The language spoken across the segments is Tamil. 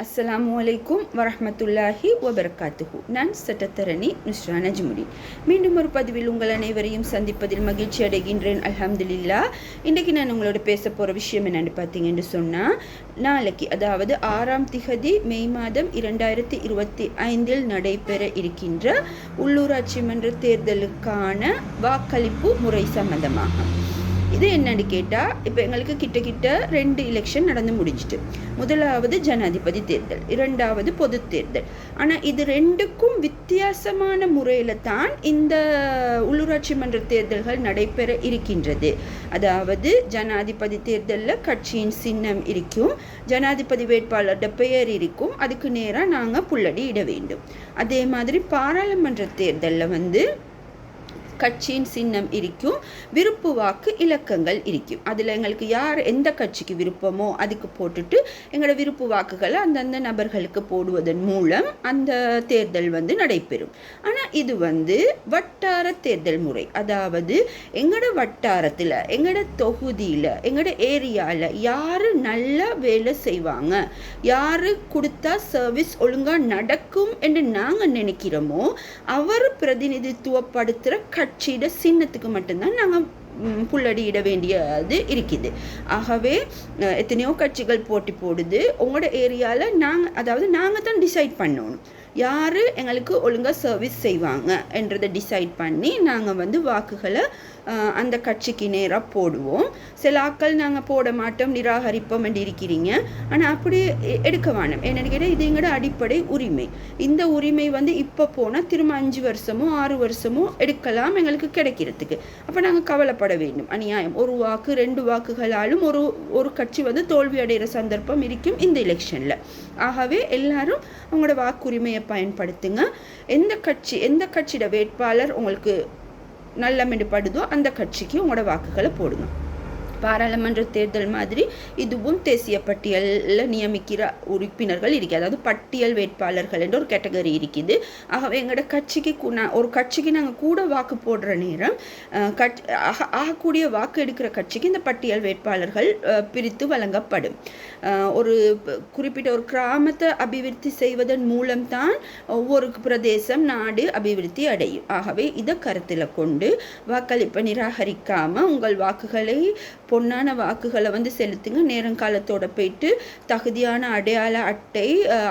அஸ்ஸலாமு அலைக்கும் வரஹ்மத்துல்லாஹி வபரகாத்துஹு. நான் சட்டத்தரணி நுஸ்ரா நஜ்முதீன். மீண்டும் ஒரு பதிவில் உங்கள் அனைவரையும் சந்திப்பதில் மகிழ்ச்சி அடைகின்றேன். அல்ஹம்துலில்லாஹ். இன்றைக்கு நான் உங்களோட பேச போகிற விஷயம் என்னென்னு பார்த்தீங்கன்னு சொன்னால், நாளைக்கு அதாவது 6ஆம் திகதி மே மாதம் 2025 நடைபெற இருக்கின்ற உள்ளூராட்சி மன்ற தேர்தலுக்கான வாக்களிப்பு முறை சம்பந்தமாக இது என்னன்னு கேட்டால், இப்போ எங்களுக்கு கிட்ட 2 எலெக்ஷன் நடந்து முடிஞ்சிட்டு. முதலாவது ஜனாதிபதி தேர்தல், இரண்டாவது பொது தேர்தல். ஆனால் இது ரெண்டுக்கும் வித்தியாசமான முறையில் தான் இந்த உள்ளூராட்சி மன்ற தேர்தல்கள் நடைபெற இருக்கின்றது. அதாவது ஜனாதிபதி தேர்தலில் கட்சியின் சின்னம் இருக்கும், ஜனாதிபதி வேட்பாளரோட பெயர் இருக்கும், அதுக்கு நேராக நாங்கள் புள்ளடி இட வேண்டும். அதே மாதிரி பாராளுமன்ற தேர்தலில் கட்சியின் சின்னம் இருக்கும், விருப்பு வாக்கு இலக்கங்கள் இருக்கும். அதில் எங்களுக்கு யார் எந்த கட்சிக்கு விருப்பமோ அதுக்கு போட்டுட்டு எங்களோட விருப்பு வாக்குகளை அந்தந்த நபர்களுக்கு போடுவதன் மூலம் அந்த தேர்தல் நடைபெறும். ஆனால் இது வட்டார தேர்தல் முறை. அதாவது எங்களோட வட்டாரத்தில், எங்களோட தொகுதியில், எங்களோட ஏரியாவில் யார் நல்லா வேலை செய்வாங்க, யார் கொடுத்தா சர்வீஸ் ஒழுங்காக நடக்கும் என்று நாங்கள் நினைக்கிறோமோ அவர் பிரதிநிதித்துவப்படுத்துகிற கட்சியோட சின்னத்துக்கு மட்டும்தான் நாங்கள் புள்ளடி இட வேண்டியது இருக்குது. ஆகவே எத்தனையோ கட்சிகள் போட்டி போடுது. உங்களோட ஏரியாவில் நாங்கள் தான் டிசைட் பண்ணணும் யார் எங்களுக்கு ஒழுங்காக சர்வீஸ் செய்வாங்க என்றதை டிசைட் பண்ணி நாங்கள் வாக்குகளை அந்த கட்சிக்கு நேராக போடுவோம். சில ஆட்கள் நாங்கள் போட மாட்டோம், நிராகரிப்போம் என்று இருக்கிறீங்க. ஆனால் அப்படி எடுக்க வேணும். என்னென்னு கேட்டால் இது எங்களோட அடிப்படை உரிமை. இந்த உரிமை இப்போ போனால் திரும்ப 5 வருஷமோ 6 வருஷமோ எடுக்கலாம் எங்களுக்கு கிடைக்கிறதுக்கு. அப்போ நாங்கள் கவலைப்பட வேண்டும். அநியாயம். 1 வாக்கு 2 வாக்குகளாலும் ஒரு கட்சி தோல்வி அடைகிற சந்தர்ப்பம் இருக்கும் இந்த எலெக்ஷனில். ஆகவே எல்லாரும் அவங்களோட வாக்குரிமையை பயன்படுத்துங்க. எந்த கட்சியோட வேட்பாளர் உங்களுக்கு நல்லமெடுப்படுதோ அந்த கட்சிக்கு உங்களோட வாக்குகளை போடுங்க. பாராளுமன்ற தேர்தல் மாதிரி இதுவும் தேசிய பட்டியலில் நியமிக்கிற உறுப்பினர்கள் இருக்குது. அதாவது பட்டியல் வேட்பாளர்கள் என்ற ஒரு கேட்டகரி இருக்குது. ஆகவே எங்களோட கட்சிக்கு ஒரு கட்சிக்கு நாங்கள் கூட வாக்கு போடுற நேரம் ஆகக்கூடிய வாக்கு எடுக்கிற கட்சிக்கு இந்த பட்டியல் வேட்பாளர்கள் பிரித்து வழங்கப்படும். ஒரு குறிப்பிட்ட ஒரு கிராமத்தை அபிவிருத்தி செய்வதன் மூலம்தான் ஒவ்வொரு பிரதேசம், நாடு அபிவிருத்தி அடையும். ஆகவே இதை கருத்தில் கொண்டு வாக்களிப்பை நிராகரிக்காமல் உங்கள் வாக்குகளை, பொன்னான வாக்குகளை செலுத்துங்க. நேரங்காலத்தோட போயிட்டு தகுதியான அடையாள அட்டை,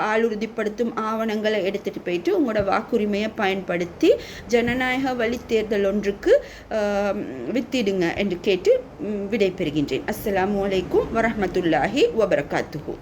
ஆளுறுதிப்படுத்தும் ஆவணங்களை எடுத்துகிட்டு போயிட்டு உங்களோட வாக்குரிமையை பயன்படுத்தி ஜனநாயக வழி தேர்தல் ஒன்றுக்கு வித்திடுங்க என்று கேட்டு விடைபெறுகின்றேன். அஸ்ஸலாமு அலைக்கும் வரஹ்மத்துல்லாஹி வபரகாத்துஹு.